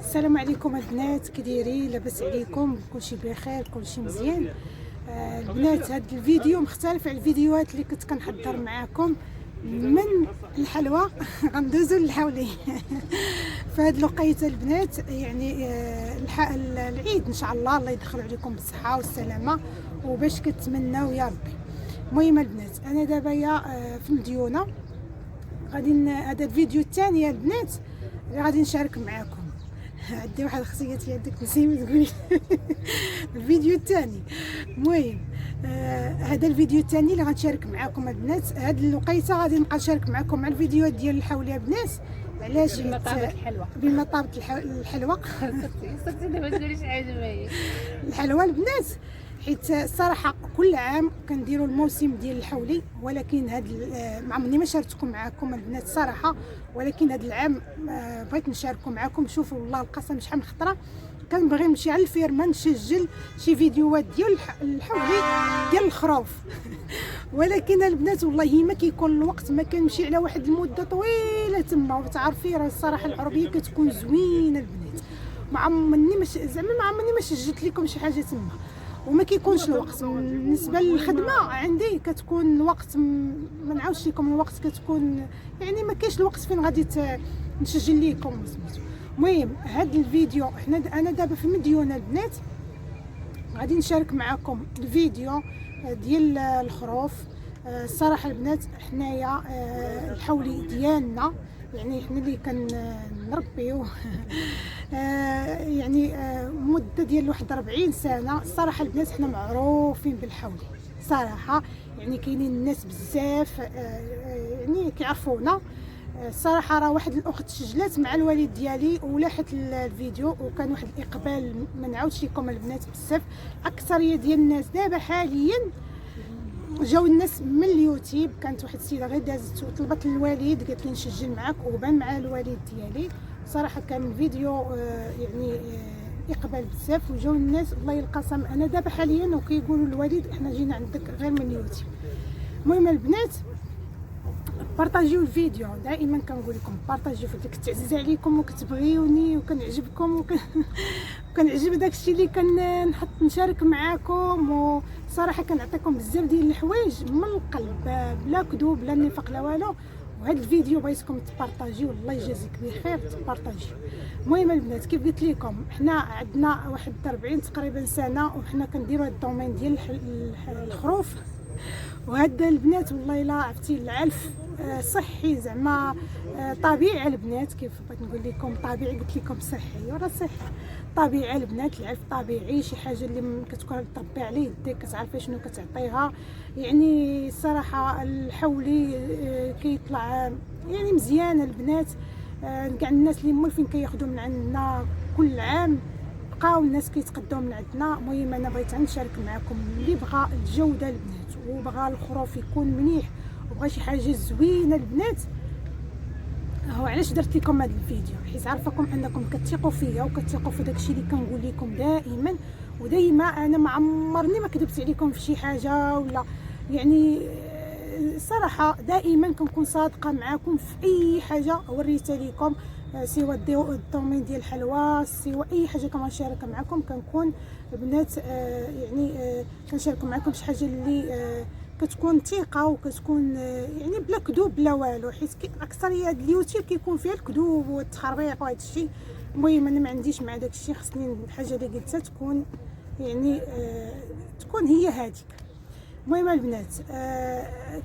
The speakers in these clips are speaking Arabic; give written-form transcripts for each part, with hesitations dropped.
السلام عليكم البنات، كي دايرين؟ لاباس عليكم؟ كلشي بخير، كلشي مزيان. البنات، هذا الفيديو مختلف على الفيديوهات اللي كنت كنحضر معاكم من الحلوى. غندوزو للحولي. فهاد الوقيته البنات يعني العيد ان شاء الله يدخل عليكم بالصحه والسلامه وباش كتمناو يا ربي. المهم البنات، انا دابا في مديونه غادي هذا الفيديو الثاني يا البنات اللي غادي نشارك معاكم. عندي واحد خصيتي عندك نسيمه تقولي. الفيديو الثاني. المهم هذا الفيديو الثاني اللي غنشارك معاكم البنات. هاد الوقيته غادي نبقى نشارك معاكم مع الفيديوهات ديال الحول يا بنات. علاش؟ بمطابخ الحلوى. صرتي دابا تقولي شي حاجه باهيه. الحلوى البنات، حيت الصراحه كل عام كنديروا الموسم ديال الحولي، ولكن هاد ما عمرني ما شاركتكم معكم البنات الصراحه، ولكن هاد العام بغيت نشارككم معكم. شوفوا والله القسم شحال من خطره كنبغي نمشي على الفيرما نسجل شي فيديوهات ديال الحولي ديال الخروف. ولكن البنات والله ما كيكون الوقت، ما كنمشي على واحد المده طويله تما. وتعرفي راه الصراحه العربيه كتكون زوينه البنات. ما عمرني ما سجلت لكم شي حاجه تما، وما كيكونش الوقت. بالنسبه للخدمه عندي كتكون الوقت ما نعاودش لكم الوقت، كتكون يعني ما كاينش الوقت فين غادي نسجل لكم سميتو. المهم هذا الفيديو انا دابا في مديونه البنات، غادي نشارك معكم الفيديو ديال الخروف. الصراحه البنات حنايا الحولي ديالنا يعني حنا اللي كنربيو يعني مده ديال واحد 40 سنه. الصراحه البنات حنا معروفين بالحولي صراحه، يعني كاينين الناس بزاف يعني كيعرفونا. الصراحه راه واحد الاخت سجلات مع الوالد ديالي ولاحت الفيديو، وكان واحد الاقبال ما نعاودش لكم البنات بزاف. اكثريه ديال الناس دابا حاليا جاو الناس من اليوتيوب. كانت واحد السيده غير دازت وطلبت للوالد، قالت لي نسجل معاك، وبان مع الوالد ديالي. صراحه كان الفيديو يعني اقبال بزاف، وجاو الناس الله القسم. انا دابا حاليا وكيقولوا للوالد احنا جينا عندك غير من اليوتيوب. المهم البنات، بارطاجيو الفيديو. دائما كنقول لكم بارطاجيو، فداك التعزيز عليكم وكتبغيوني وكنعجبكم وكنعجب داكشي اللي كنحط نشارك معاكم. وصراحه كنعطيكم بزاف ديال الحوايج من القلب بلا كذوب بلا نفاق لا والو. وهذا الفيديو بغيتكم تبارطاجيو، الله يجازيك بخير تبارطاجيو. المهم البنات، كيف قلت لكم حنا عندنا واحد 40 تقريبا سنه وحنا كنديروا هذا الدومين ديال الخروف. وهذا البنات والله الا عرفتي العلف صحي، زعما طبيعي البنات. كيف بغيت نقول لكم طبيعي، قلت لكم صحي وراه صحي طبيعي البنات. العلف طبيعي، شي حاجه اللي كتكون تربي على يديك، كتعرفي شنو كتعطيها. يعني الصراحه الحولي كيطلع يعني مزيان البنات. كاع الناس اللي مولفين كياخذوا من عندنا كل عام، بقاو الناس كيتقداو من عندنا. المهم انا بغيت نشارك معكم اللي بغى الجوده البنات وبغى الخروف يكون مليح وبغى شي حاجه زوينه البنات. هو علاش درت لكم هذا الفيديو؟ حيت عارفاكم انكم كتثقوا فيا وكتثقوا في داكشي اللي كنقول لكم دائما ودايما. انا ما عمرني ما كذبت عليكم في شي حاجه ولا يعني صراحه دائما كنكون صادقه معكم في اي حاجه وريتها لكم، سواء الدومين ديال الحلوى، سواء اي حاجه كنشارك معكم. كنكون بنات يعني كنشارك معكم شي حاجه اللي كتكون ثقه وكتكون يعني بلا كذوب بلا والو، حيت اكثريه اليوتيوب كيكون فيها الكذوب والتخربيق وهذا الشيء. المهم انا ما عنديش مع داك الشيء، خصني الحاجه اللي قلتها تكون يعني تكون هي هذيك. المهم البنات،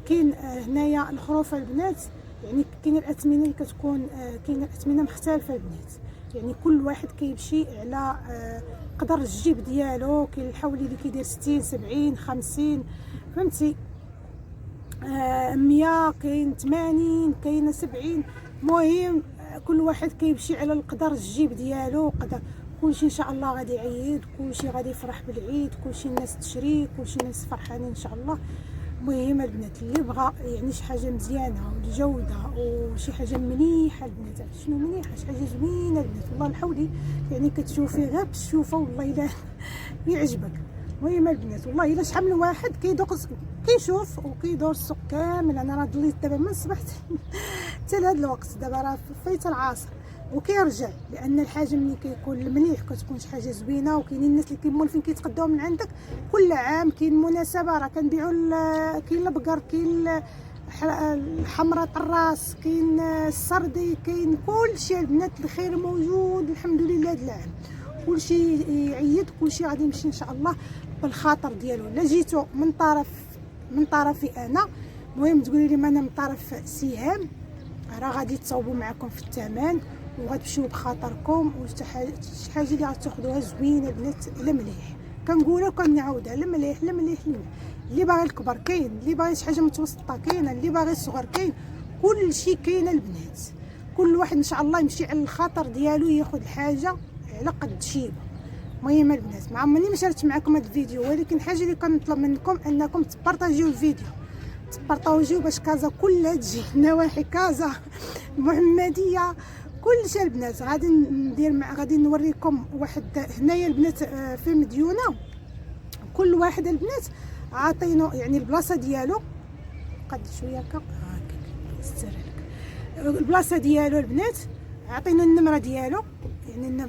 كاين هنايا الخروف البنات، يعني كاين الاثمنه اللي كتكون كاين الاثمنه مختلفه البنات. يعني كل واحد كيمشي على قدر الجيب ديالو. كاين الحولي اللي كيدير 60 70 50 فهمتي، 100، كاين 80، كاين 70. المهم كل واحد كيمشي على القدر الجيب ديالو. قدر كلشي ان شاء الله غادي يعيد، كلشي غادي يفرح بالعيد، كلشي الناس تشري، كلشي الناس فرحانين ان شاء الله. المهم البنات، اللي بغى يعني شي حاجه مزيانه والجوده وشي حاجه مليحه البنات، شنو مليحه شي حاجه زوينه البنات. والله الحولي يعني كتشوفي غير بالشوفه والله الا يعجبك. المهم البنات، والله الا شحال من واحد كيدوق كيشوف وكيدور السوق كامل. انا راه ضليت دابا من الصباح حتى لهاد الوقت، دابا راه فايته العصر. وكيرجع، لان الحاجه ملي كيكون مليح كتكون شي حاجه زوينه. وكاينين الناس اللي كيمولفين كيتقداو من عندك كل عام، كاين مناسبه راه كنبيعوا كاين البقر، كاين الحمراء الراس، كاين السردي، كاين كلشي البنات. الخير موجود الحمد لله هذا العام، كلشي يعيد، كلشي غادي يمشي ان شاء الله بالخاطر ديالو. لا جيتو من طرفي انا، المهم تقولي لي انا من طرف سهام، راه غادي تصاوبوا معكم في الثمن وغتمشيو بخاطركم. وشي حاجه اللي غتاخذوها زوينه البنات المليح، كنقولها وكنعاودها، المليح المليح المليح. اللي باغي الكبر كاين، اللي باغي شي حاجه متوسطه كاينه، اللي باغي الصغر كاين، كلشي كاين البنات. كل واحد ان شاء الله يمشي على الخاطر ديالو، ياخذ الحاجه على قد شيبه. المهم البنات، ما عمرني ما شاركت معكم هذا الفيديو، ولكن الحاجه اللي كنطلب منكم انكم تبارطاجيو الفيديو، تبارطاجيو باش كازا كلها تجي، نواحي كازا المحمديه كلشي البنات. غادي ندير غادي نوريكم واحد هنايا البنات في مديونه، كل واحد البنات عاطينو يعني البلاصه ديالو. قد شويه هكا البلاصه ديالو البنات، عاطينو النمره ديالو، يعني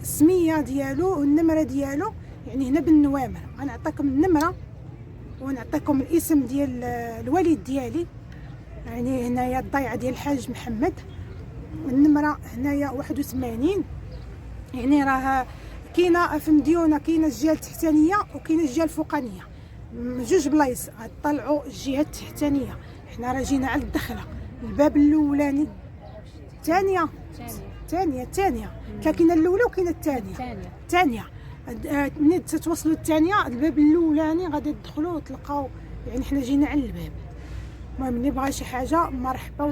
السميه ديالو والنمره ديالو، يعني هنا بالنوامر. غنعطيكم النمره ونعطيكم الاسم ديال الوالد ديالي، يعني هنايا الضيعه ديال الحاج محمد. النمره هنايا 81، يعني راه كاينه في مديونه، كاينه الجهه التحتانيه وكاينه الجهه الفوقانيه، جوج بلايص غتطلعوا الجهه التحتانيه. حنا راه جينا على الدخله، الباب الاولاني، الثانيه كاينه الاولى وكاينه الثانيه. ملي تتوصلوا الثانيه، الباب الاولاني غادي تدخلوا وتلقاو، يعني حنا جينا على الباب. المهم اللي بغى شي حاجه مرحبا،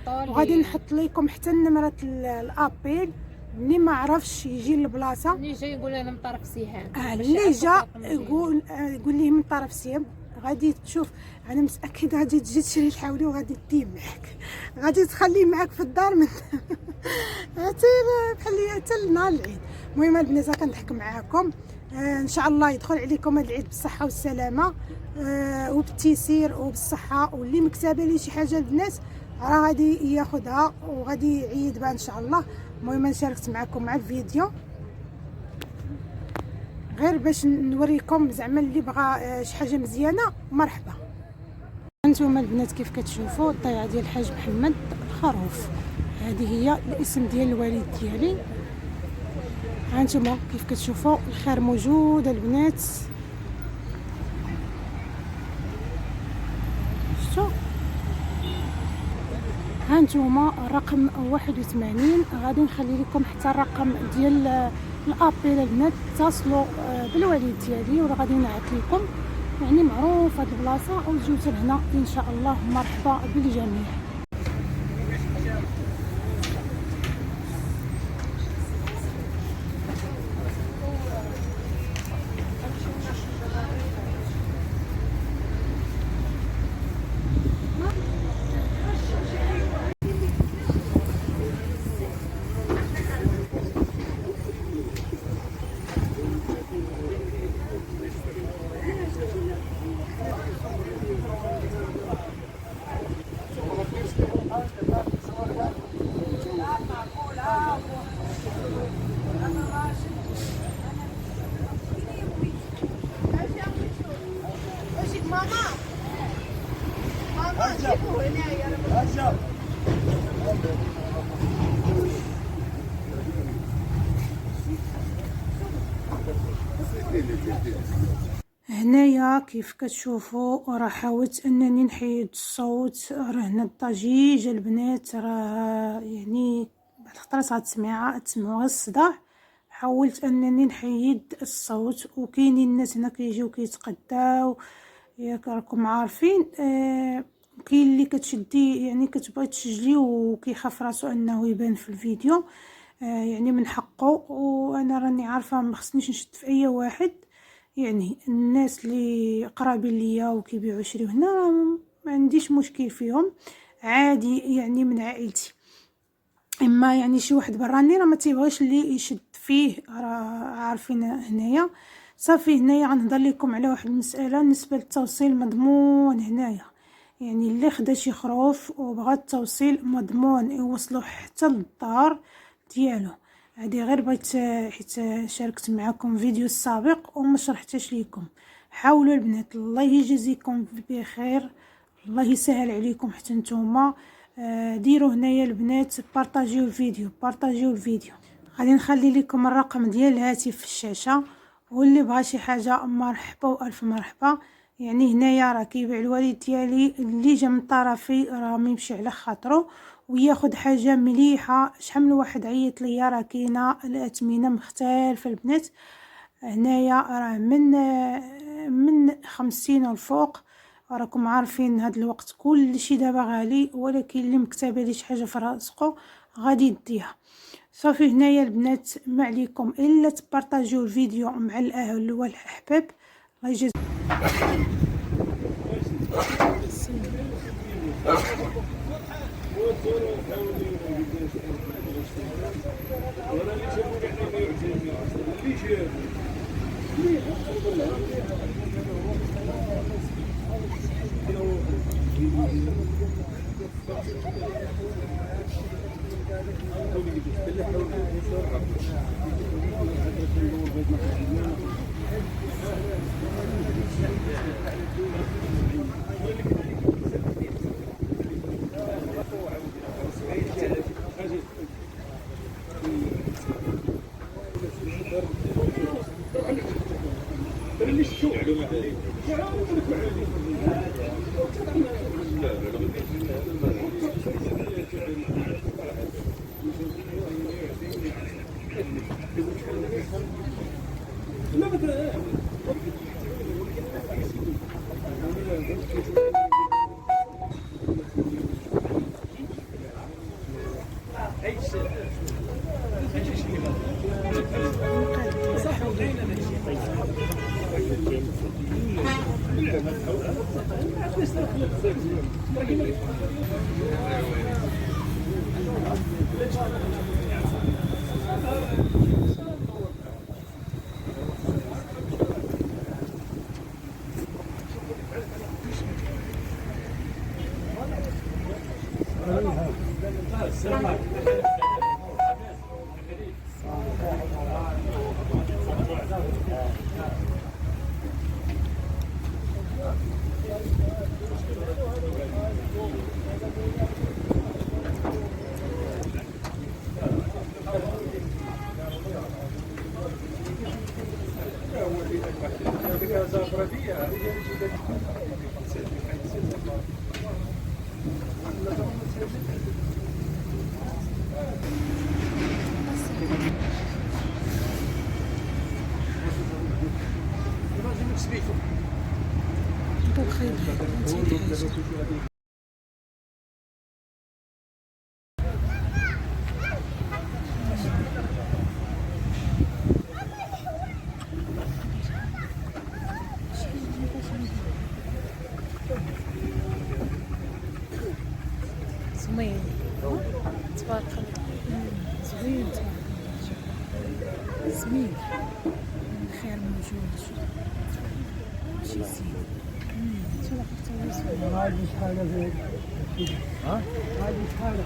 وغادي نحط لكم حتى نمره الابيل. اللي ما عرفش يجي للبلاصه، اللي جاي يقول انا من طرف سهام، اللي جا يقول ليه من طرف سهام، غادي تشوف. انا متاكده غادي تجي تشري الحاولي وغادي تديه معاك، غادي تخليه معاك في الدار من حتى نهار العيد. المهم البنات كنضحك معاكم، ان شاء الله يدخل عليكم هذا العيد بالصحه والسلامه وبالتيسير وبالصحه. واللي مكتابه لي شي حاجه البنات راه غادي ياخذها وغادي يعيد بها ان شاء الله. المهم شاركت معكم مع الفيديو غير باش نوريكم زعما اللي بغى شي حاجه مزيانه مرحبا. هانتوما البنات كيف كتشوفوا الضيعه ديال الحاج محمد الخروف، هذه هي الاسم ديال الوالد ديالي. هانتوما كيف كتشوفوا الخير موجود البنات، شفتوا؟ هانتوما الرقم 81. غادي نخلي لكم حتى الرقم ديال الابيل البنات، اتصلوا بالوالد ديالي وراه غادي نعت لكم، يعني معروف هاد البلاصه، او تجيو حتى هنا ان شاء الله. مرحبا بالجميع. هنايا كيف كتشوفوا راه حاولت انني نحيد الصوت، راه هنا الضجيج البنات، راه يعني بعض الخطرات غتسمعوا غير الصداع. حاولت انني نحيد الصوت، وكاينين الناس هنا كيجيو كيتقداو، ياك راكم عارفين. كاين اللي كتشدي يعني كتبغي تسجلي وكيخاف راسو انه يبان في الفيديو، يعني من حقه. وانا راني عارفه ما خصنيش نشد في اي واحد، يعني الناس اللي قرابين ليا وكيبيعوا يشريو هنا ما عنديش مشكل فيهم، عادي يعني من عائلتي. اما يعني شي واحد براني راه ما تيبغيش اللي يشد فيه، راه عارفين. هنايا صافي، هنايا غنهضر لكم على واحد المساله بالنسبه للتوصيل المضمون. هنايا يعني اللي خدا شي خروف وبغى التوصيل مضمون يوصلوا حتى للدار ديالو. هذه غير بغيت حيت شاركت معكم فيديو السابق وما شرحتش ليكم. حاولوا البنات، الله يجزيكم بخير، الله يسهل عليكم حتى نتوما. ديروا هنايا البنات بارطاجيو الفيديو. غادي نخلي لكم الرقم ديال الهاتف في الشاشه، واللي بغى شي حاجه مرحبا والف مرحبا. يعني هنايا راه كيبيع الوالد ديالي اللي جا من طرفي، راه ميمشي على خاطرو وياخد حاجه مليحه. شحال من واحد عيط ليا راه كاينه الاثمنه مختلفه البنات. هنايا راه من 50 والفوق. راكم عارفين هاد الوقت كلشي دابا غالي، ولكن اللي مكتبه لي شي حاجه في راسكو غادي يديها. صافي هنايا البنات ما عليكم الا تبارطاجيو الفيديو مع الاهل والاحباب. الله يجزي. زوين تبارك الله، زوين تبارك الله، زوين خير موجود شي زين. هذه شحال زين؟ ها؟ هذه شحال؟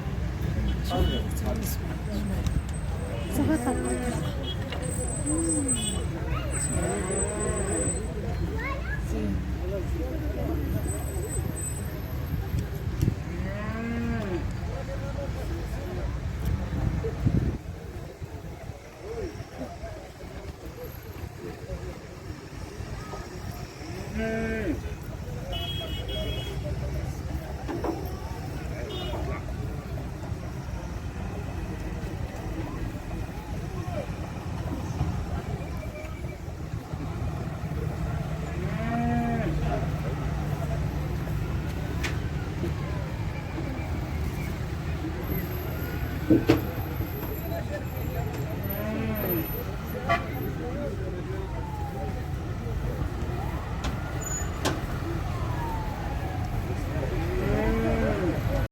Thank you.